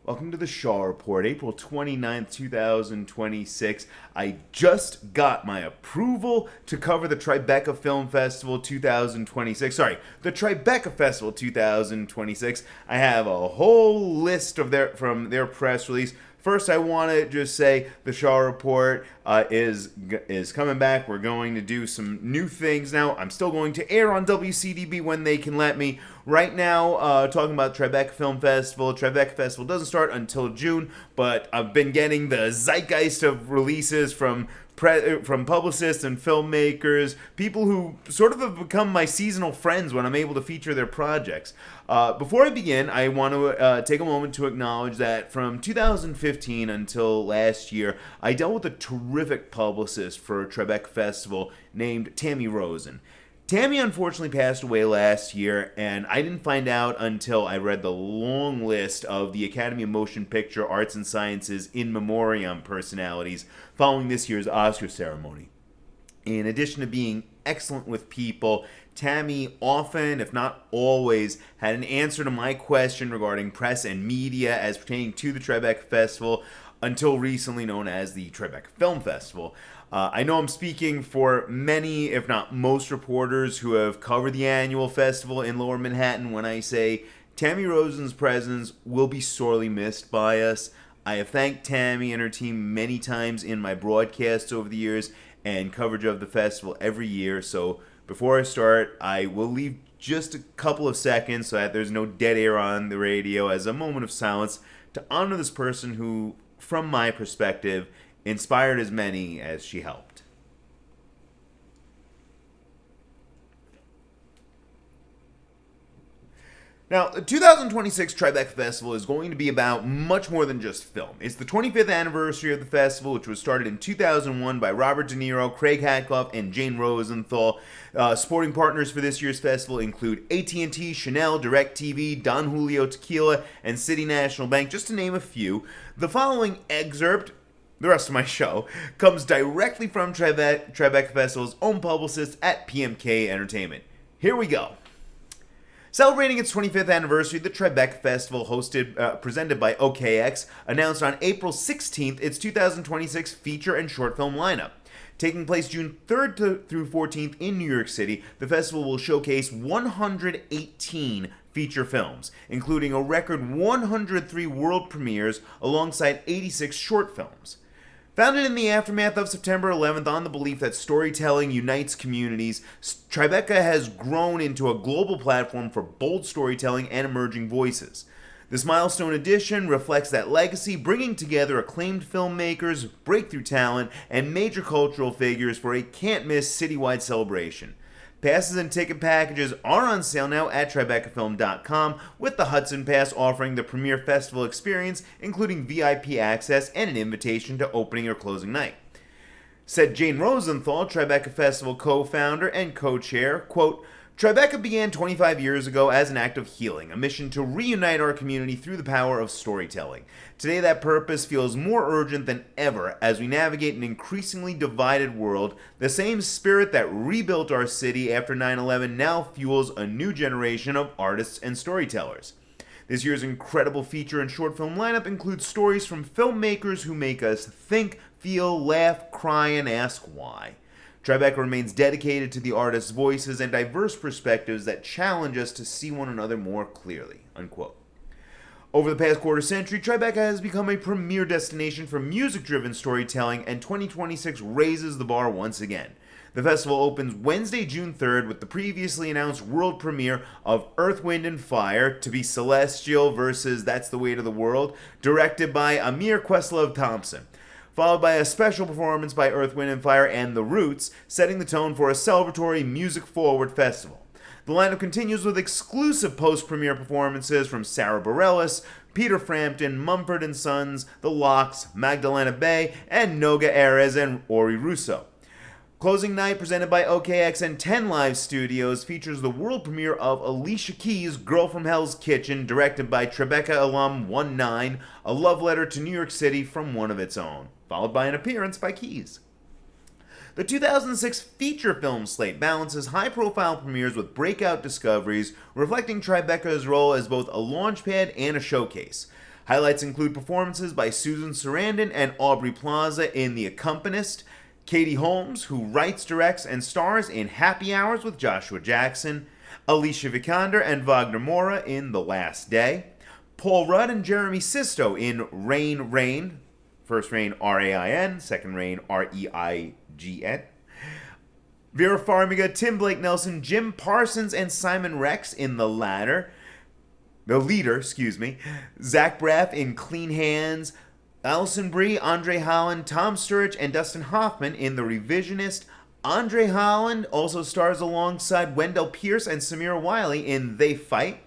Welcome to the Shaw Report, April 29th, 2026. I just got my approval to cover the Tribeca Film Festival 2026. Sorry, the Tribeca Festival 2026. I have a whole list of from their press release. First, I want to just say the Shaw Report is coming back. We're going to do some new things now. I'm still going to air on WCDB when they can let me. Right now, talking about Tribeca Film Festival. Tribeca Festival doesn't start until June, but I've been getting the zeitgeist of releases from publicists and filmmakers, people who sort of have become my seasonal friends when I'm able to feature their projects. Before I begin, I want to take a moment to acknowledge that from 2015 until last year, I dealt with a terrific publicist for Tribeca Festival named Tammy Rosen. Tammy unfortunately passed away last year, and I didn't find out until I read the long list of the Academy of Motion Picture Arts and Sciences in memoriam personalities following this year's Oscar ceremony. In addition to being excellent with people, Tammy often, if not always, had an answer to my question regarding press and media as pertaining to the Tribeca Festival, until recently known as the Tribeca Film Festival. I know I'm speaking for many, if not most, reporters who have covered the annual festival in Lower Manhattan when I say Tammy Rosen's presence will be sorely missed by us. I have thanked Tammy and her team many times in my broadcasts over the years and coverage of the festival every year. So before I start, I will leave just a couple of seconds so that there's no dead air on the radio as a moment of silence to honor this person who, from my perspective, inspired as many as she helped. Now, the 2026 Tribeca Festival is going to be about much more than just film. It's the 25th anniversary of the festival, which was started in 2001 by Robert De Niro, Craig Hadcliffe, and Jane Rosenthal. Supporting partners for this year's festival include AT&T, Chanel, DirecTV, Don Julio Tequila, and City National Bank, just to name a few. The following excerpt, the rest of my show, comes directly from Tribeca Festival's own publicist at PMK Entertainment. Here we go. Celebrating its 25th anniversary, the Tribeca Festival, presented by OKX, announced on April 16th its 2026 feature and short film lineup. Taking place June 3rd through 14th in New York City, the festival will showcase 118 feature films, including a record 103 world premieres alongside 86 short films. Founded in the aftermath of September 11th on the belief that storytelling unites communities, Tribeca has grown into a global platform for bold storytelling and emerging voices. This milestone edition reflects that legacy, bringing together acclaimed filmmakers, breakthrough talent, and major cultural figures for a can't-miss citywide celebration. Passes and ticket packages are on sale now at TribecaFilm.com, with the Hudson Pass offering the premier festival experience, including VIP access and an invitation to opening or closing night. Said Jane Rosenthal, Tribeca Festival co-founder and co-chair, quote, Tribeca began 25 years ago as an act of healing, a mission to reunite our community through the power of storytelling. Today that purpose feels more urgent than ever as we navigate an increasingly divided world. The same spirit that rebuilt our city after 9/11 now fuels a new generation of artists and storytellers. This year's incredible feature and short film lineup includes stories from filmmakers who make us think, feel, laugh, cry, and ask why. Tribeca remains dedicated to the artists' voices and diverse perspectives that challenge us to see one another more clearly, unquote. Over the past quarter century, Tribeca has become a premier destination for music-driven storytelling, and 2026 raises the bar once again. The festival opens Wednesday, June 3rd with the previously announced world premiere of Earth, Wind, and Fire, to be Celestial versus That's the Way to the World, directed by Amir Questlove Thompson, followed by a special performance by Earth, Wind & Fire and The Roots, setting the tone for a celebratory music-forward festival. The lineup continues with exclusive post-premiere performances from Sarah Bareilles, Peter Frampton, Mumford & Sons, The Lox, Magdalena Bay, and Noga Erez and Ori Russo. Closing night, presented by OKX and 10 Live Studios, features the world premiere of Alicia Keys' Girl from Hell's Kitchen, directed by Tribeca alum 19, a love letter to New York City from one of its own, followed by an appearance by Keys. The 2006 feature film slate balances high-profile premieres with breakout discoveries, reflecting Tribeca's role as both a launchpad and a showcase. Highlights include performances by Susan Sarandon and Aubrey Plaza in The Accompanist, Katie Holmes, who writes, directs, and stars in Happy Hours with Joshua Jackson, Alicia Vikander and Wagner Moura in The Last Day, Paul Rudd and Jeremy Sisto in Rain, Rain, first Rain R-A-I-N, second Rain R-E-I-G-N, Vera Farmiga, Tim Blake Nelson, Jim Parsons, and Simon Rex in The Leader, Zach Braff in Clean Hands, Alison Brie, Andre Holland, Tom Sturridge, and Dustin Hoffman in The Revisionist. Andre Holland also stars alongside Wendell Pierce and Samira Wiley in They Fight,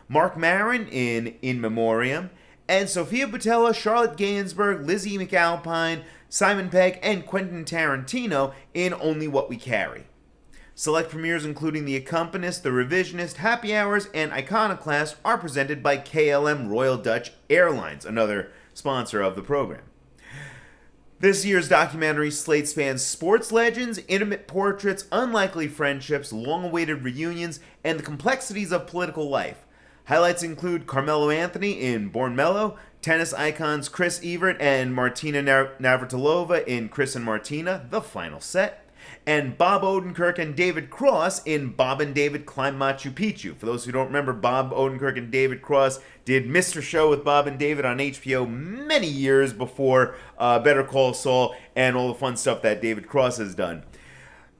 Mark Maron in Memoriam, and Sophia Boutella, Charlotte Gainsbourg, Lizzie McAlpine, Simon Pegg, and Quentin Tarantino in Only What We Carry. Select premieres including The Accompanist, The Revisionist, Happy Hours, and Iconoclast are presented by KLM Royal Dutch Airlines, another sponsor of the program. This year's documentary slate spans sports legends, intimate portraits, unlikely friendships, long-awaited reunions, and the complexities of political life. Highlights include Carmelo Anthony in Born Mellow, tennis icons Chris Evert and Martina Navratilova in Chris and Martina, The Final Set, and Bob Odenkirk and David Cross in Bob and David Climb Machu Picchu. For those who don't remember, Bob Odenkirk and David Cross did Mr. Show with Bob and David on HBO many years before Better Call Saul and all the fun stuff that David Cross has done.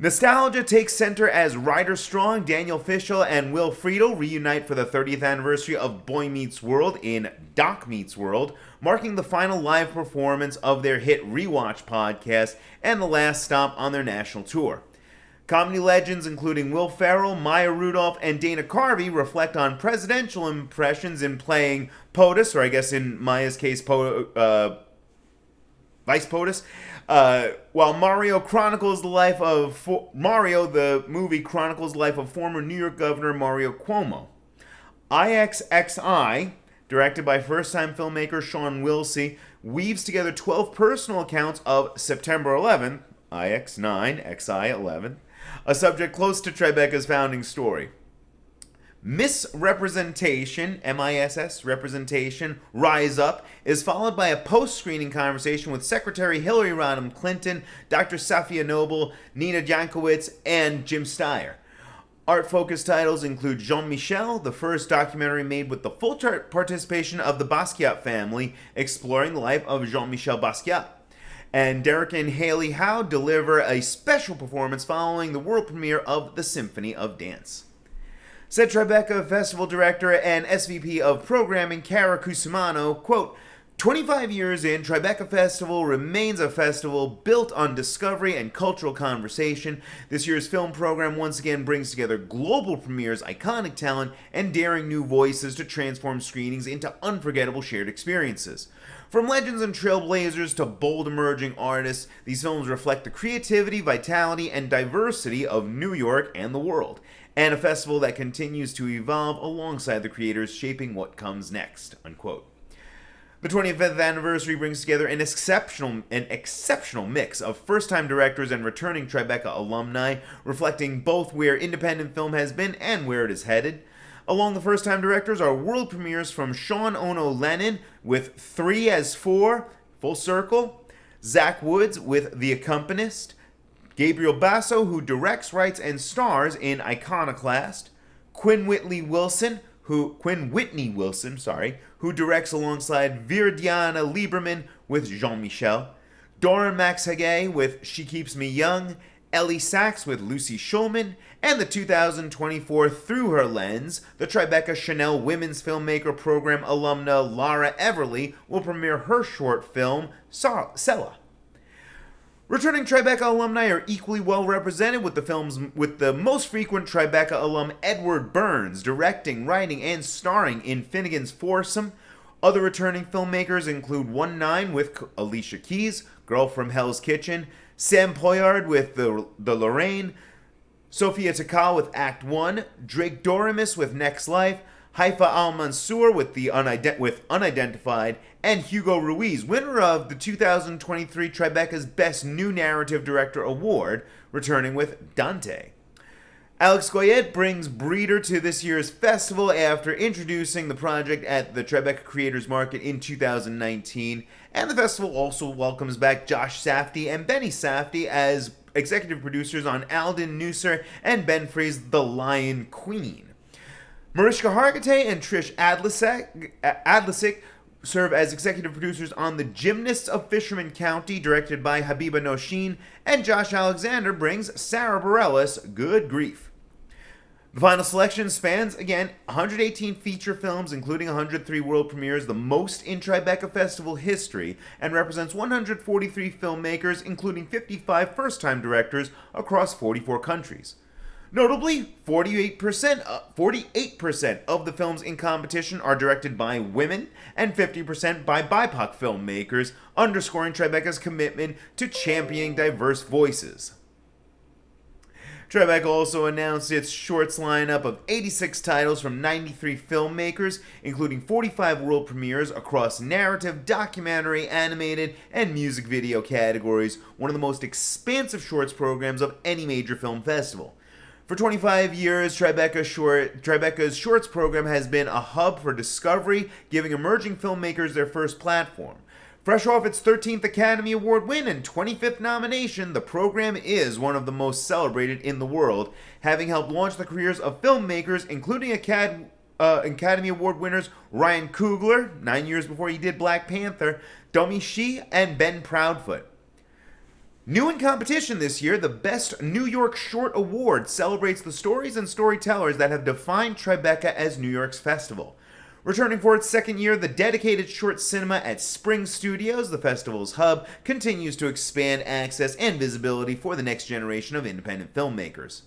Nostalgia takes center as Ryder Strong, Daniel Fishel, and Will Friedle reunite for the 30th anniversary of Boy Meets World in Doc Meets World, marking the final live performance of their hit Rewatch podcast and the last stop on their national tour. Comedy legends including Will Ferrell, Maya Rudolph, and Dana Carvey reflect on presidential impressions in playing POTUS, or I guess in Maya's case, Vice POTUS, while Mario the movie chronicles the life of former New York Governor Mario Cuomo. IXXI, directed by first-time filmmaker Sean Wilsey, weaves together 12 personal accounts of September 11th, IX9, XI11, a subject close to Tribeca's founding story. Misrepresentation, M-I-S-S, representation, Rise Up, is followed by a post-screening conversation with Secretary Hillary Rodham Clinton, Dr. Safia Noble, Nina Jankowicz, and Jim Steyer. Art-focused titles include Jean-Michel, the first documentary made with the full participation of the Basquiat family, exploring the life of Jean-Michel Basquiat. And Derek and Haley Howe deliver a special performance following the world premiere of The Symphony of Dance. Said Tribeca Festival Director and SVP of Programming, Cara Cusumano, quote, 25 years in, Tribeca Festival remains a festival built on discovery and cultural conversation. This year's film program once again brings together global premieres, iconic talent, and daring new voices to transform screenings into unforgettable shared experiences. From legends and trailblazers to bold emerging artists, these films reflect the creativity, vitality, and diversity of New York and the world, and a festival that continues to evolve alongside the creators shaping what comes next, unquote. The 25th anniversary brings together an exceptional mix of first-time directors and returning Tribeca alumni, reflecting both where independent film has been and where it is headed. Along the first-time directors are world premieres from Sean Ono Lennon with 3 as 4, Full Circle, Zach Woods with The Accompanist, Gabriel Basso, who directs, writes, and stars in Iconoclast, Quinn Whitney Wilson, who directs alongside Viridiana Lieberman with Jean-Michel, Dora Max Hagay with She Keeps Me Young, Ellie Sachs with Lucy Schulman, and the 2024 Through Her Lens, the Tribeca Chanel Women's Filmmaker Program alumna Lara Everly will premiere her short film, Sella. Returning Tribeca alumni are equally well represented with the most frequent Tribeca alum Edward Burns directing, writing, and starring in Finnegan's Foursome. Other returning filmmakers include 1-9 with Alicia Keys, Girl from Hell's Kitchen, Sam Poyard with the Lorraine, Sophia Takal with Act 1, Drake Doremus with Next Life, Haifa Al-Mansour with Unidentified, and Hugo Ruiz, winner of the 2023 Tribeca's Best New Narrative Director Award, returning with Dante. Alex Goyette brings Breeder to this year's festival after introducing the project at the Tribeca Creators Market in 2019. And the festival also welcomes back Josh Safdie and Benny Safdie as executive producers on Alden Nusser and Ben Frey's The Lion Queen. Mariska Hargitay and Trish Adlisic serve as executive producers on The Gymnasts of Fisherman County, directed by Habiba Noshin, and Josh Alexander brings Sarah Bareilles, Good Grief. The final selection spans, again, 118 feature films, including 103 world premieres, the most in Tribeca Festival history, and represents 143 filmmakers, including 55 first-time directors across 44 countries. Notably, 48% of the films in competition are directed by women and 50% by BIPOC filmmakers, underscoring Tribeca's commitment to championing diverse voices. Tribeca also announced its shorts lineup of 86 titles from 93 filmmakers, including 45 world premieres across narrative, documentary, animated, and music video categories, one of the most expansive shorts programs of any major film festival. For 25 years, Tribeca's Shorts program has been a hub for discovery, giving emerging filmmakers their first platform. Fresh off its 13th Academy Award win and 25th nomination, the program is one of the most celebrated in the world, having helped launch the careers of filmmakers, including Academy Award winners Ryan Coogler, 9 years before he did Black Panther, Domi Shi, and Ben Proudfoot. New in competition this year, the Best New York Short Award celebrates the stories and storytellers that have defined Tribeca as New York's festival. Returning for its second year, the dedicated short cinema at Spring Studios, the festival's hub, continues to expand access and visibility for the next generation of independent filmmakers.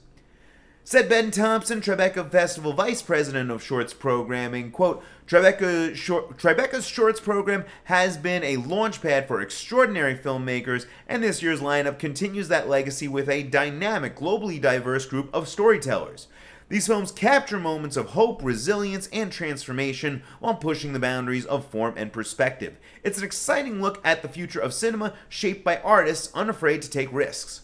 Said Ben Thompson, Tribeca Festival Vice President of Shorts Programming, quote, Tribeca's Shorts program has been a launchpad for extraordinary filmmakers, and this year's lineup continues that legacy with a dynamic, globally diverse group of storytellers. These films capture moments of hope, resilience, and transformation while pushing the boundaries of form and perspective. It's an exciting look at the future of cinema shaped by artists unafraid to take risks.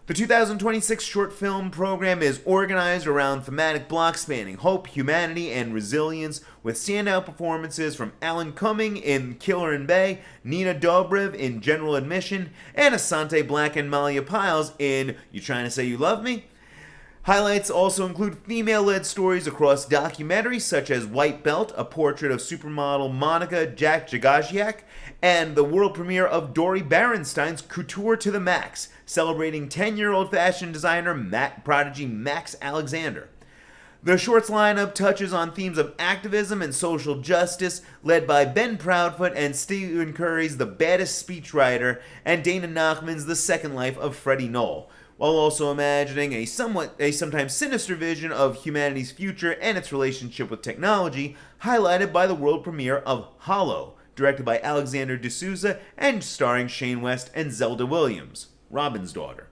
The 2026 short film program is organized around thematic blocks spanning hope, humanity, and resilience, with standout performances from Alan Cumming in Killer and Bay, Nina Dobrev in General Admission, and Asante Black and Malia Piles in You Trying to Say You Love Me? Highlights also include female-led stories across documentaries such as White Belt, a portrait of supermodel Monica Jagajiak, and the world premiere of Dori Barenstein's Couture to the Max, celebrating 10-year-old fashion designer prodigy Max Alexander. The shorts lineup touches on themes of activism and social justice, led by Ben Proudfoot and Stephen Curry's The Baddest Speechwriter and Dana Nachman's The Second Life of Freddie Knoll, while also imagining a sometimes sinister vision of humanity's future and its relationship with technology, highlighted by the world premiere of Hollow, directed by Alexander D'Souza and starring Shane West and Zelda Williams, Robin's daughter.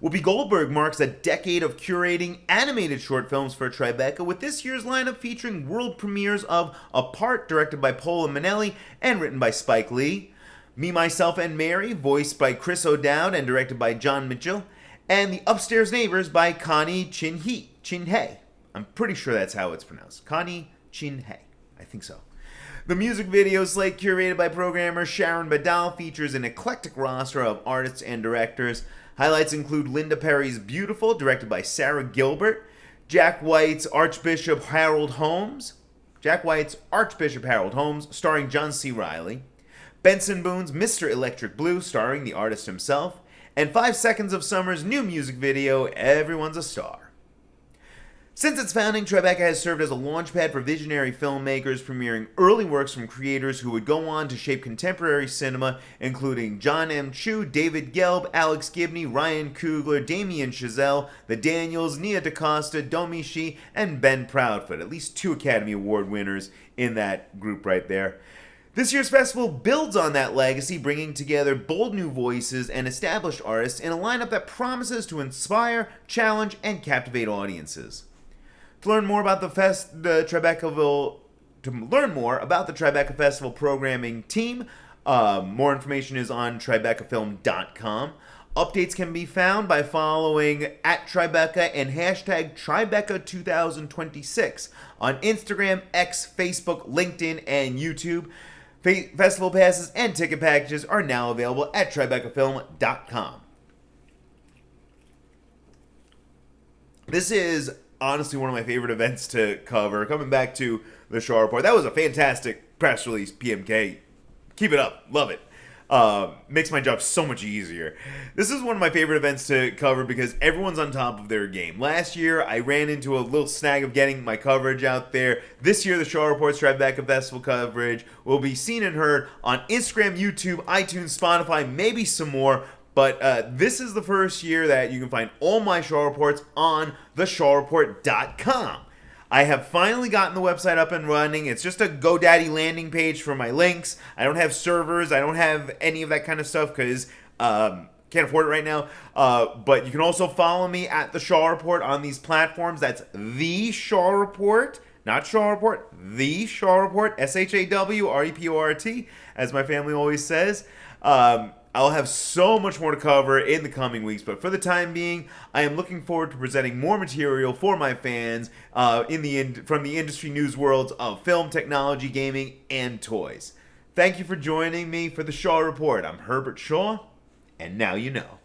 Whoopi Goldberg marks a decade of curating animated short films for Tribeca, with this year's lineup featuring world premieres of Apart, directed by Paula Minnelli and written by Spike Lee, Me, Myself, and Mary, voiced by Chris O'Dowd and directed by John Mitchell, and The Upstairs Neighbors by Connie Chin-hei. I'm pretty sure that's how it's pronounced. Connie Chin-hei. I think so. The music video slate, curated by programmer Sharon Badal, features an eclectic roster of artists and directors. Highlights include Linda Perry's Beautiful, directed by Sarah Gilbert, Jack White's Archbishop Harold Holmes, starring John C. Reilly, Benson Boone's Mr. Electric Blue, starring the artist himself, and 5 Seconds of Summer's new music video, Everyone's a Star. Since its founding, Tribeca has served as a launchpad for visionary filmmakers, premiering early works from creators who would go on to shape contemporary cinema, including John M. Chu, David Gelb, Alex Gibney, Ryan Coogler, Damien Chazelle, The Daniels, Nia DaCosta, Domi Shi, and Ben Proudfoot, at least 2 Academy Award winners in that group right there. This year's festival builds on that legacy, bringing together bold new voices and established artists in a lineup that promises to inspire, challenge, and captivate audiences. To learn more about the Tribeca Festival programming team, more information is on tribecafilm.com. Updates can be found by following at Tribeca and hashtag Tribeca2026 on Instagram, X, Facebook, LinkedIn, and YouTube. Festival passes and ticket packages are now available at TribecaFilm.com. This is honestly one of my favorite events to cover. Coming back to the Shaw Report, that was a fantastic press release, PMK. Keep it up. Love it. Makes my job so much easier. This is one of my favorite events to cover because everyone's on top of their game. Last year, I ran into a little snag of getting my coverage out there. This year, the Shaw Report's Tribeca Festival coverage will be seen and heard on Instagram, YouTube, iTunes, Spotify, maybe some more. But this is the first year that you can find all my Shaw Reports on theshawreport.com. I have finally gotten the website up and running. It's just a GoDaddy landing page for my links. I don't have servers. I don't have any of that kind of stuff because can't afford it right now. But you can also follow me at The Shaw Report on these platforms. That's The Shaw Report, not Shaw Report, The Shaw Report, SHAWREPORT, as my family always says. I'll have so much more to cover in the coming weeks, but for the time being, I am looking forward to presenting more material for my fans from the industry news worlds of film, technology, gaming, and toys. Thank you for joining me for the Shaw Report. I'm Herbert Shaw, and now you know.